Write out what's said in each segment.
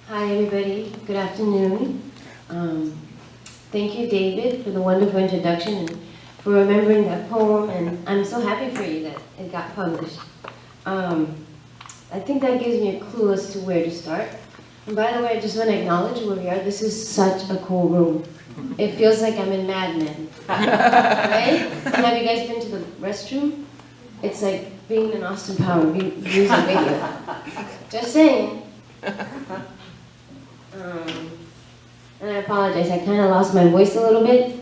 Hi everybody, good afternoon. Thank you David for the wonderful introduction and for remembering that poem, and I'm so happy for you that it got published. I think that gives me a clue as to where to start. And by the way, I just want to acknowledge where we are. This is such a cool room. It feels like I'm in Mad Men, right? And have you guys been to the restroom? It's like being in Austin Power music video. Just saying. And I apologize, I kind of lost my voice a little bit.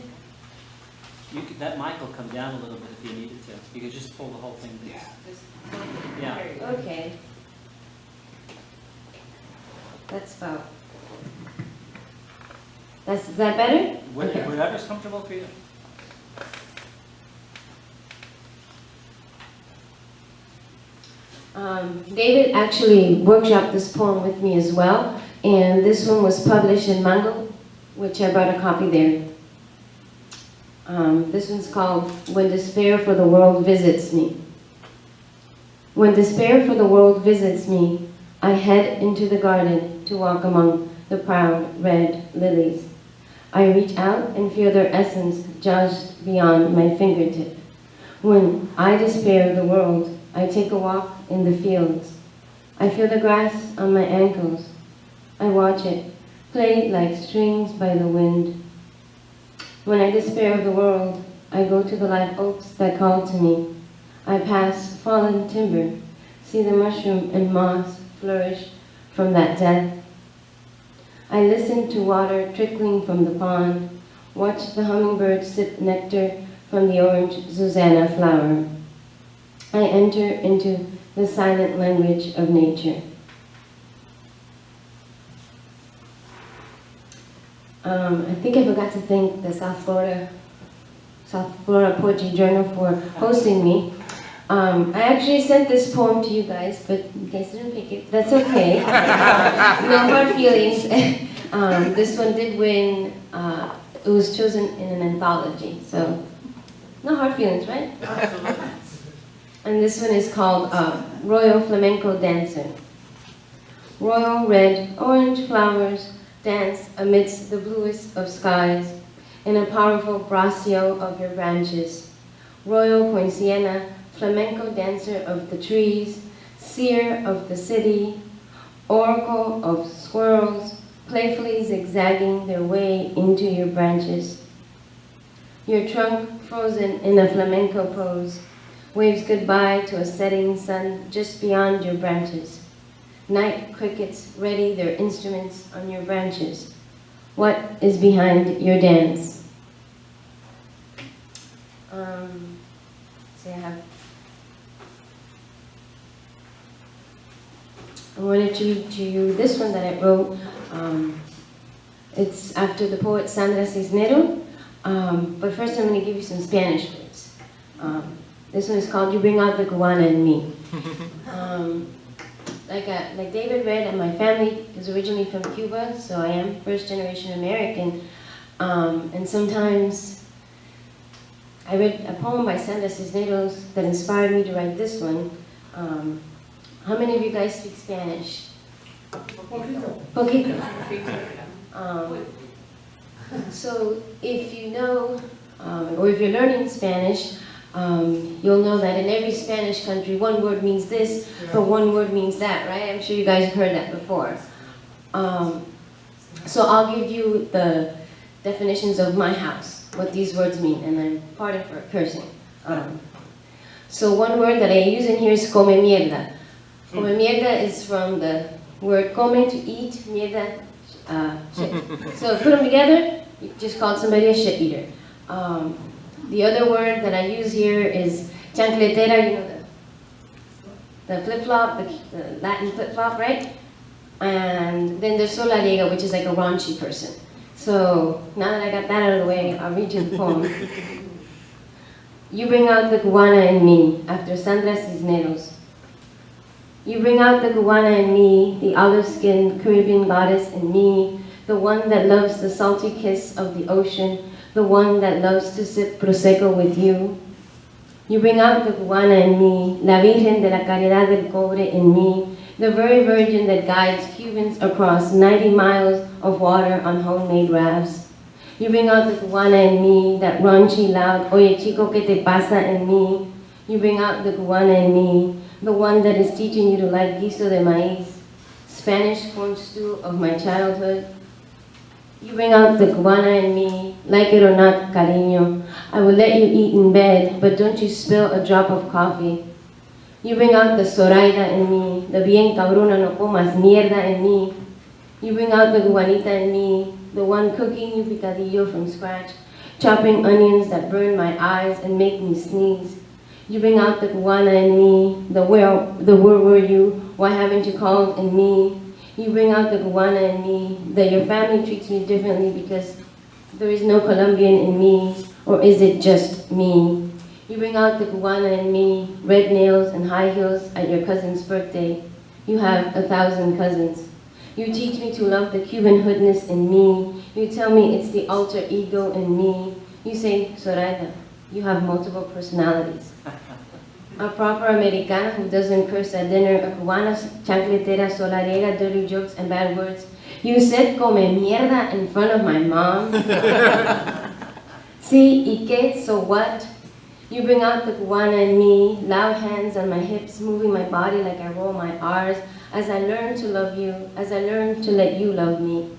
That mic will come down a little bit if you needed to. You could just pull the whole thing down. Yeah. Okay. That's about... Is that better? Okay. Whatever's comfortable for you. David actually workshopped this poem with me as well, and this one was published in Mango, which I brought a copy there. This one's called When Despair for the World Visits Me. When despair for the world visits me, I head into the garden to walk among the proud red lilies. I reach out and feel their essence just beyond my fingertip. When I despair of the world, I take a walk in the fields. I feel the grass on my ankles. I watch it, played like strings by the wind. When I despair of the world, I go to the live oaks that call to me. I pass fallen timber, see the mushroom and moss flourish from that death. I listen to water trickling from the pond, watch the hummingbird sip nectar from the orange Susanna flower. I enter into the silent language of nature. I think I forgot to thank the SoFloPoJo Journal for hosting me. I actually sent this poem to you guys, but you guys didn't pick it. That's okay. No hard feelings. This one did win. It was chosen in an anthology, so no hard feelings, right? And this one is called Royal Flamenco Dancer. Royal red, orange flowers dance amidst the bluest of skies in a powerful braccio of your branches. Royal poinciana, flamenco dancer of the trees, seer of the city, oracle of squirrels, playfully zigzagging their way into your branches. Your trunk, frozen in a flamenco pose, waves goodbye to a setting sun just beyond your branches. Night crickets ready their instruments on your branches. What is behind your dance? I wanted to read to you this one that I wrote. It's after the poet Sandra Cisneros, but first I'm going to give you some Spanish words. This one is called You Bring Out the Cubana in Me. Like David read, and my family is originally from Cuba, so I am first generation American. And sometimes I read a poem by Sandra Cisneros that inspired me to write this one. How many of you guys speak Spanish? Poquito. So if you know, or if you're learning Spanish, you'll know that in every Spanish country, one word means this, but one word means that, right? I'm sure you guys have heard that before. So I'll give you the definitions of my house, what these words mean, and I'm pardon for cursing. So one word that I use in here is come mierda. Come mierda is from the word come, to eat, mierda, shit. So put them together, you just called somebody a shit eater. The other word that I use here is chancletera, you know, the flip-flop, the Latin flip-flop, right? And then there's solariega, which is like a raunchy person. So now that I got that out of the way, I'll read you the poem. You bring out the cubana in me, after Sandra Cisneros. You bring out the cubana in me, the olive-skinned Caribbean goddess in me, the one that loves the salty kiss of the ocean, the one that loves to sip prosecco with you. You bring out the cubana in me, la Virgen de la Caridad del Cobre in me, the very virgin that guides Cubans across 90 miles of water on homemade rafts. You bring out the cubana in me, that raunchy, loud, oye chico, que te pasa in me. You bring out the cubana in me, the one that is teaching you to like guiso de maíz, Spanish corn stew of my childhood. You bring out the cubana in me, like it or not, cariño. I will let you eat in bed, but don't you spill a drop of coffee. You bring out the Zoraida in me, the bien cabrona no comas mierda in me. You bring out the guanita in me, the one cooking you picadillo from scratch, chopping onions that burn my eyes and make me sneeze. You bring out the cubana in me, the where were you, why haven't you called in me. You bring out the cubana in me, that your family treats me differently because there is no Colombian in me, or is it just me? You bring out the cubana in me, red nails and high heels at your cousin's birthday. You have 1,000 cousins. You teach me to love the Cuban hoodness in me. You tell me it's the alter ego in me. You say, Zoraida, you have multiple personalities. A proper Americana who doesn't curse at dinner, a cubana chancletera, solariega, dirty jokes and bad words. You said come mierda in front of my mom. Sí, y qué, so what? You bring out the cubana in me, loud hands on my hips, moving my body like I roll my R's, as I learn to love you, as I learn to let you love me.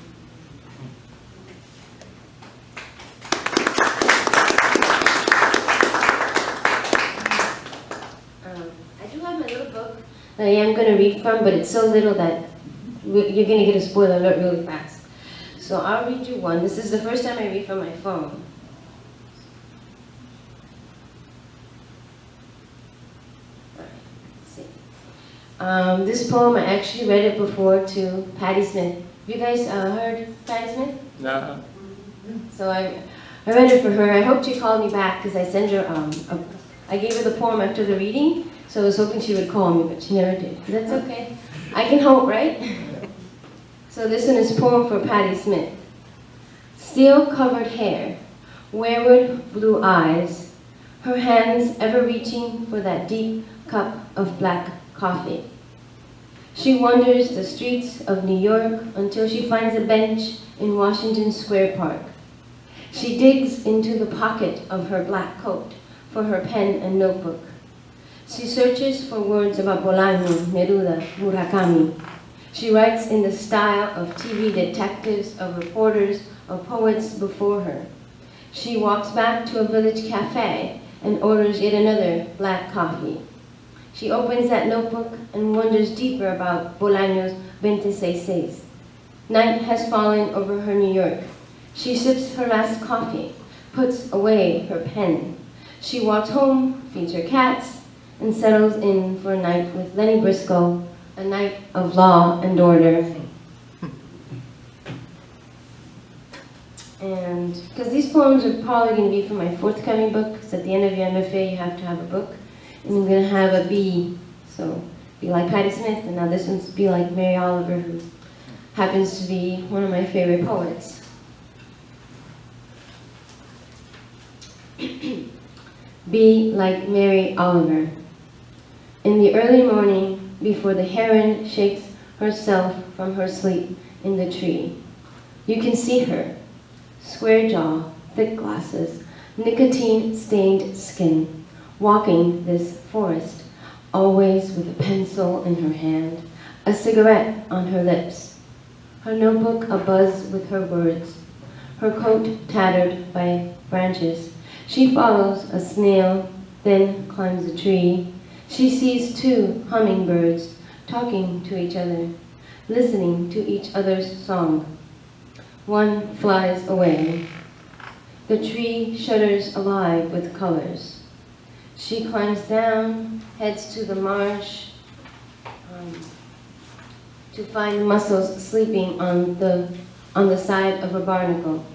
I do have my little book that I am going to read from, but it's so little that you're going to get a spoiler alert really fast. So I'll read you one. This is the first time I read from my phone. This poem, I actually read it before to Patti Smith. Have you guys heard Patti Smith? No. So I read it for her. I hope she called me back because I sent her, I gave her the poem after the reading, so I was hoping she would call me, but she never did. That's okay. I can hope, right? So this one is a poem for Patti Smith. Steel-covered hair, wayward blue eyes, her hands ever reaching for that deep cup of black coffee. She wanders the streets of New York until she finds a bench in Washington Square Park. She digs into the pocket of her black coat for her pen and notebook. She searches for words about Bolaño, Neruda, Murakami. She writes in the style of TV detectives, of reporters, of poets before her. She walks back to a village cafe and orders yet another black coffee. She opens that notebook and wonders deeper about Bolaño's 26. Night has fallen over her New York. She sips her last coffee, puts away her pen. She walks home, feeds her cats, and settles in for a night with Lenny Briscoe, a night of law and order. And because these poems are probably going to be for my forthcoming book, because at the end of your MFA you have to have a book. And I'm going to have a B, so be like Patti Smith, and now this one's be like Mary Oliver, who happens to be one of my favorite poets. Be like Mary Oliver. In the early morning, before the heron shakes herself from her sleep in the tree, you can see her, square jaw, thick glasses, nicotine-stained skin, walking this forest, always with a pencil in her hand, a cigarette on her lips, her notebook abuzz with her words, her coat tattered by branches. She follows a snail, then climbs a tree. She sees two hummingbirds talking to each other, listening to each other's song. One flies away. The tree shudders alive with colors. She climbs down, heads to the marsh to find mussels sleeping on the side of a barnacle.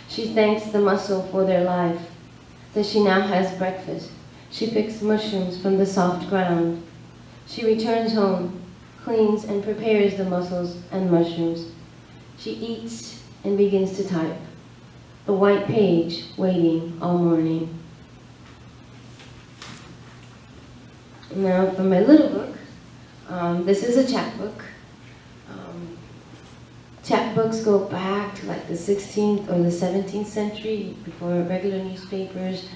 She thanks the mussel for their life, that she now has breakfast. She picks mushrooms from the soft ground. She returns home, cleans and prepares the mussels and mushrooms. She eats and begins to type, the white page waiting all morning. Now for my little book, This is a chapbook. Chapbooks go back to like the 16th or the 17th century, before regular newspapers.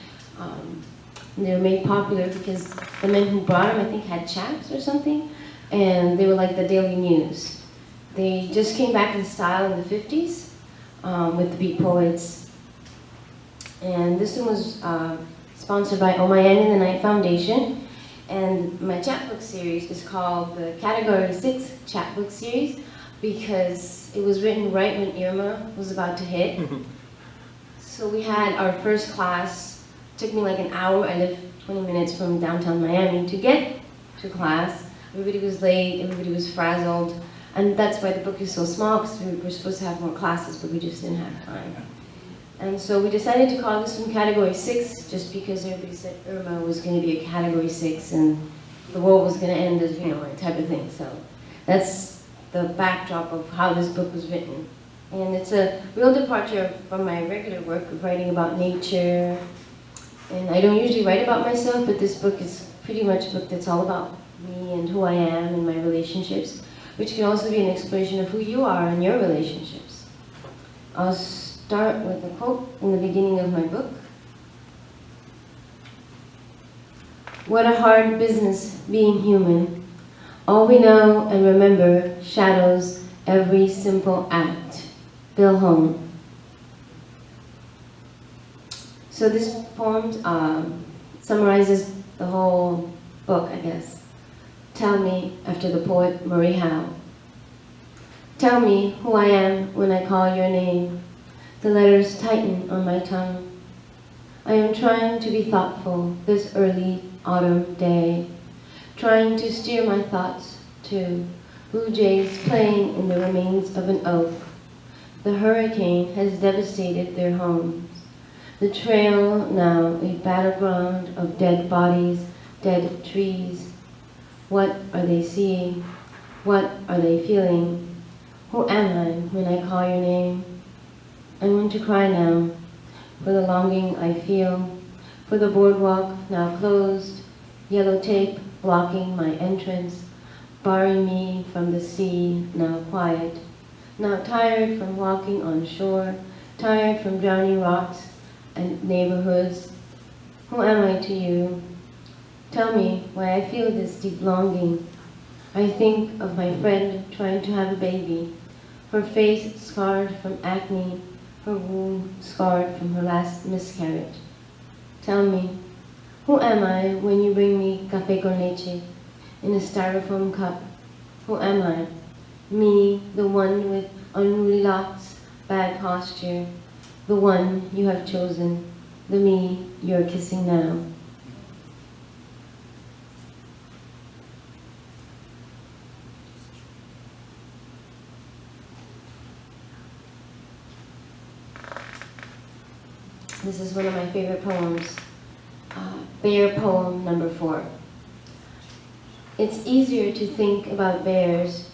They were made popular because the men who brought them, I think, had chaps or something, and they were like the daily news. They just came back in style in the 50s with the Beat Poets. And this one was sponsored by Oh Miami and the Night Foundation. And my chapbook series is called the Category 6 Chapbook Series because it was written right when Irma was about to hit. So we had our first class, took me like an hour, I live 20 minutes from downtown Miami to get to class. Everybody was late, everybody was frazzled, and that's why the book is so small, because we were supposed to have more classes, but we just didn't have time. And so we decided to call this one Category 6, just because everybody said Irma was going to be a Category 6, and the world was going to end as, type of thing. So that's the backdrop of how this book was written. And it's a real departure from my regular work of writing about nature. And I don't usually write about myself, but this book is pretty much a book that's all about me and who I am and my relationships, which can also be an exploration of who you are and your relationships. I'll start with a quote in the beginning of my book. What a hard business being human. All we know and remember shadows every simple act. Bill Home. So this poem summarizes the whole book, I guess. Tell me, after the poet Marie Howe. Tell me who I am when I call your name. The letters tighten on my tongue. I am trying to be thoughtful this early autumn day, trying to steer my thoughts to blue jays playing in the remains of an oak. The hurricane has devastated their homes. The trail now a battleground of dead bodies, dead trees. What are they seeing? What are they feeling? Who am I when I call your name? I want to cry now, for the longing I feel, for the boardwalk now closed, yellow tape blocking my entrance, barring me from the sea now quiet, now tired from walking on shore, tired from drowning rocks and neighborhoods. Who am I to you? Tell me why I feel this deep longing. I think of my friend trying to have a baby, her face scarred from acne, her womb scarred from her last miscarriage. Tell me, who am I when you bring me café con leche in a styrofoam cup? Who am I? Me, the one with unruly locks, bad posture, the one you have chosen, the me you're kissing now. This is one of my favorite poems, bear poem number 4. It's easier to think about bears,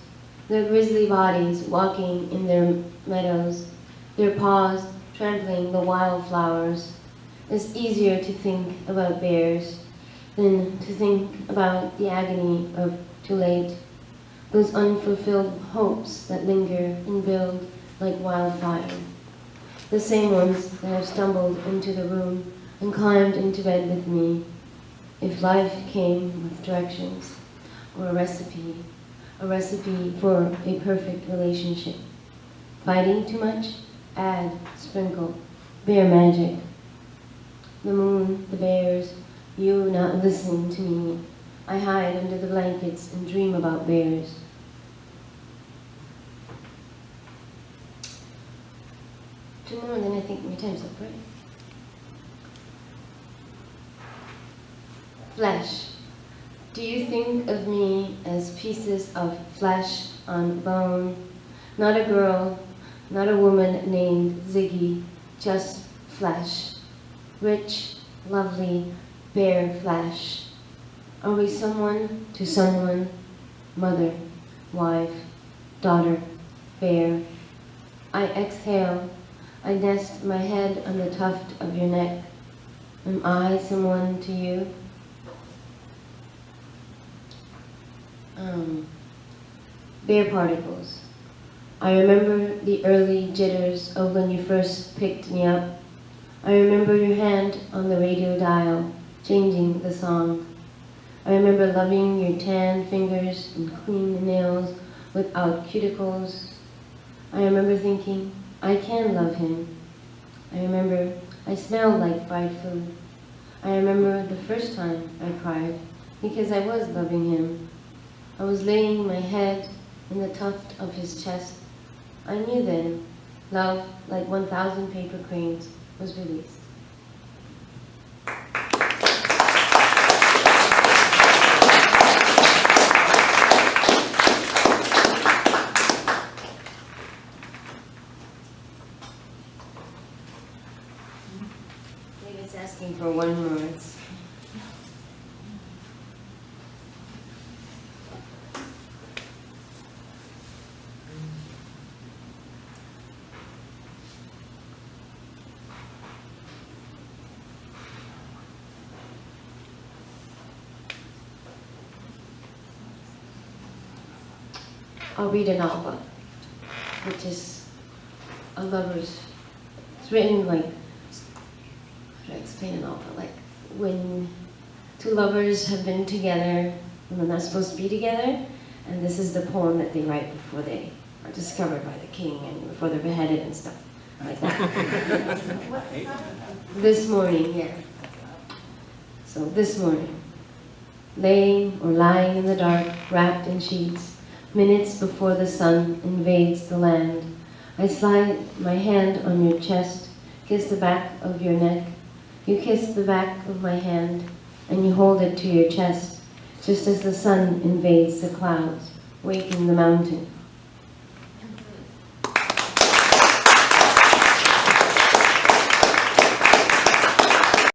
their grisly bodies walking in their meadows, their paws trampling the wildflowers. It's easier to think about bears than to think about the agony of too late, those unfulfilled hopes that linger and build like wildfire. The same ones that have stumbled into the room and climbed into bed with me. If life came with directions or a recipe for a perfect relationship. Fighting too much? Add, sprinkle, bear magic. The moon, the bears, you not listening to me. I hide under the blankets and dream about bears. Two more, and then I think my time's up, right? Flesh. Do you think of me as pieces of flesh on bone? Not a girl, not a woman named Ziggy, just flesh. Rich, lovely, bare flesh. Are we someone to someone? Mother, wife, daughter, bear. I exhale. I nest my head on the tuft of your neck. Am I someone to you? bare particles. I remember the early jitters of when you first picked me up. I remember your hand on the radio dial, changing the song. I remember loving your tan fingers and clean nails without cuticles. I remember thinking, I can love him. I remember I smelled like fried food. I remember the first time I cried because I was loving him. I was laying my head in the tuft of his chest. I knew then, love, like 1,000 paper cranes, was released. David's asking for one more. I'll read an alba, which is a lover's. It's written like, how do I explain an alba? Like when two lovers have been together and they're not supposed to be together, and this is the poem that they write before they are discovered by the king and before they're beheaded and stuff like that. This morning, yeah. So this morning, laying or lying in the dark, wrapped in sheets, minutes before the sun invades the land, I slide my hand on your chest, kiss the back of your neck. You kiss the back of my hand, and you hold it to your chest, just as the sun invades the clouds, waking the mountain.